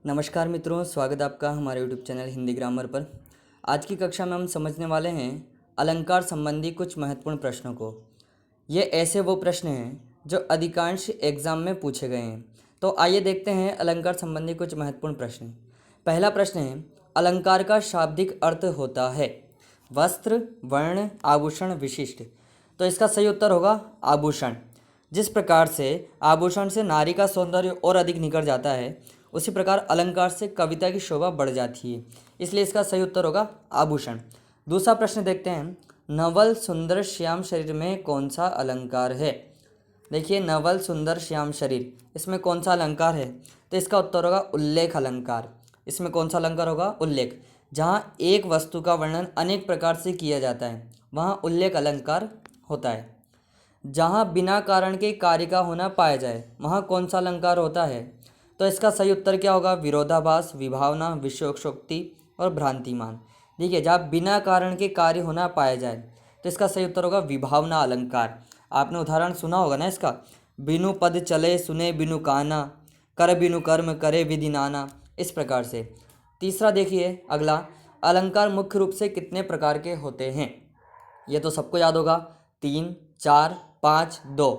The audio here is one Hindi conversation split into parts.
नमस्कार मित्रों, स्वागत है आपका हमारे यूट्यूब चैनल हिंदी ग्रामर पर। आज की कक्षा में हम समझने वाले हैं अलंकार संबंधी कुछ महत्वपूर्ण प्रश्नों को। ये ऐसे वो प्रश्न हैं जो अधिकांश एग्जाम में पूछे गए हैं। तो आइए देखते हैं अलंकार संबंधी कुछ महत्वपूर्ण प्रश्न। पहला प्रश्न है, अलंकार का शाब्दिक अर्थ होता है वस्त्र, वर्ण, आभूषण, विशिष्ट। तो इसका सही उत्तर होगा आभूषण। जिस प्रकार से आभूषण से नारी का सौंदर्य और अधिक निखर जाता है, उसी प्रकार अलंकार से कविता की शोभा बढ़ जाती है, इसलिए इसका सही उत्तर होगा आभूषण। दूसरा प्रश्न देखते हैं, नवल सुंदर श्याम शरीर में कौन सा अलंकार है। देखिए, नवल सुंदर श्याम शरीर, इसमें कौन सा अलंकार है, तो इसका उत्तर होगा उल्लेख अलंकार। इसमें कौन सा अलंकार होगा, उल्लेख। जहाँ एक वस्तु का वर्णन अनेक प्रकार से किया जाता है, वहाँ उल्लेख अलंकार होता है। जहाँ बिना कारण के कार्य का होना पाया जाए, वहाँ कौन सा अलंकार होता है, तो इसका सही उत्तर क्या होगा, विरोधाभास, विभावना, विषयोक्ति और भ्रांतिमान। देखिए, जहाँ बिना कारण के कार्य होना पाया जाए, तो इसका सही उत्तर होगा विभावना अलंकार। आपने उदाहरण सुना होगा ना इसका, बिनु पद चले सुने बिनु काना, कर बिनु कर्म करे विधि नाना, इस प्रकार से। तीसरा देखिए अगला, अलंकार मुख्य रूप से कितने प्रकार के होते हैं। ये तो सबको याद होगा, 3, 4, 5, 2।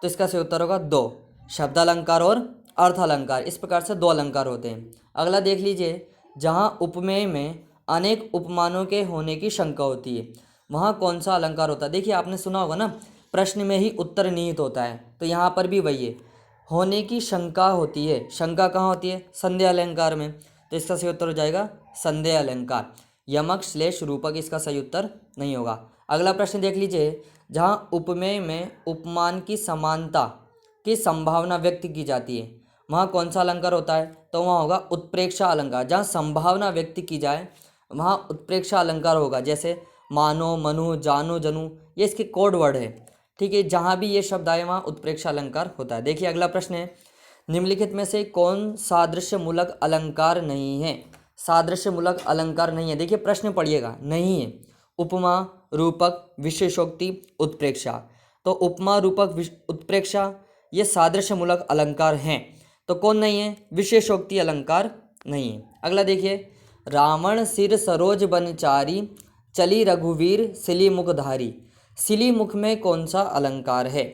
तो इसका सही उत्तर होगा 2। शब्द अलंकार और अर्थ अलंकार, इस प्रकार से 2 अलंकार होते हैं। अगला देख लीजिए, जहाँ उपमेय में अनेक उपमानों के होने की शंका होती है, वहाँ कौन सा अलंकार होता है। देखिए, आपने सुना होगा ना, प्रश्न में ही उत्तर निहित होता है, तो यहाँ पर भी वही है, होने की शंका होती है। शंका कहाँ होती है, संदेह अलंकार में। तो इसका सही उत्तर हो जाएगा संदेह अलंकार। यमक श्लेष रूपक इसका सही उत्तर नहीं होगा। अगला प्रश्न देख लीजिए, जहाँ उपमेय में उपमान की समानता की संभावना व्यक्त की जाती है, वहाँ कौन सा अलंकार होता है, तो वहाँ होगा उत्प्रेक्षा अलंकार। जहाँ संभावना व्यक्त की जाए, वहाँ उत्प्रेक्षा अलंकार होगा। जैसे मानो, मनु, जानो, जनु, ये इसके कोड वर्ड है, ठीक है। जहाँ भी ये शब्द आए, वहाँ उत्प्रेक्षा अलंकार होता है। देखिए, अगला प्रश्न है, निम्नलिखित में से कौन सादृश्य मूलक अलंकार नहीं है। सादृश्य मूलक अलंकार नहीं है, देखिए प्रश्न पढ़िएगा, नहीं है। उपमा, रूपक, विशेषोक्ति, उत्प्रेक्षा। तो उपमा, रूपक, उत्प्रेक्षा ये सादृश्य मूलक अलंकार हैं, तो कौन नहीं है, विशेषोक्ति अलंकार नहीं है। अगला देखिए, रावण सिर सरोज बनचारी, चली रघुवीर सिली मुखधारी। सिली मुख में कौन सा अलंकार है,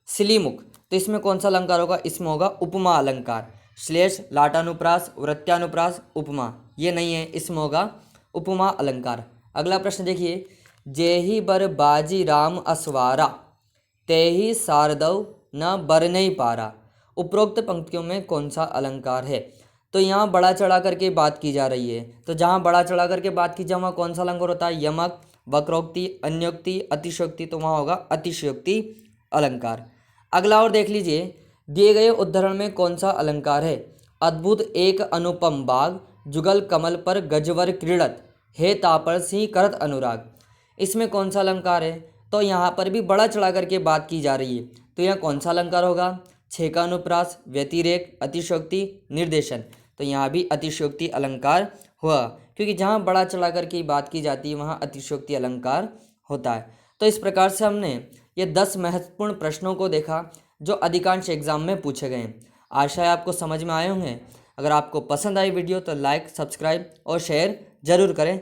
सिली मुख, तो इसमें कौन सा अलंकार होगा, इसमें होगा उपमा अलंकार। श्लेष, लाटानुप्रास, वृत्त्यानुप्रास, उपमा, ये नहीं है, इसमें होगा उपमा अलंकार। अगला प्रश्न देखिए, जेहि बर बाजी राम असवारा, तेहि सारदव न बरनई पारा। उपरोक्त पंक्तियों में कौन सा अलंकार है। तो यहाँ बढ़ा चढ़ा करके बात की जा रही है, तो जहाँ बढ़ा चढ़ा करके बात की जाए, वहाँ कौन सा अलंकार होता है, यमक, वक्रोक्ति, अन्योक्ति, अतिशयोक्ति, तो वहाँ होगा अतिशयोक्ति अलंकार। अगला और देख लीजिए, दिए गए उदाहरण में कौन सा अलंकार है। अद्भुत एक अनुपम बाग, जुगल कमल पर गजवर क्रीड़त, हे तापर सिंह करत अनुराग। इसमें कौन सा अलंकार है, तो यहाँ पर भी बढ़ा चढ़ा करके बात की जा रही है, तो यहाँ कौन सा अलंकार होगा, छेकानुप्रास, व्यतिरेक, अतिशयोक्ति, निर्देशन। तो यहाँ भी अतिशयोक्ति अलंकार हुआ, क्योंकि जहाँ बढ़ा चढ़ा करके बात की जाती है, वहाँ अतिशयोक्ति अलंकार होता है। तो इस प्रकार से हमने ये 10 महत्वपूर्ण प्रश्नों को देखा जो अधिकांश एग्जाम में पूछे गए हैं। आशा है आपको समझ में आए होंगे। अगर आपको पसंद आई वीडियो तो लाइक, सब्सक्राइब और शेयर जरूर करें।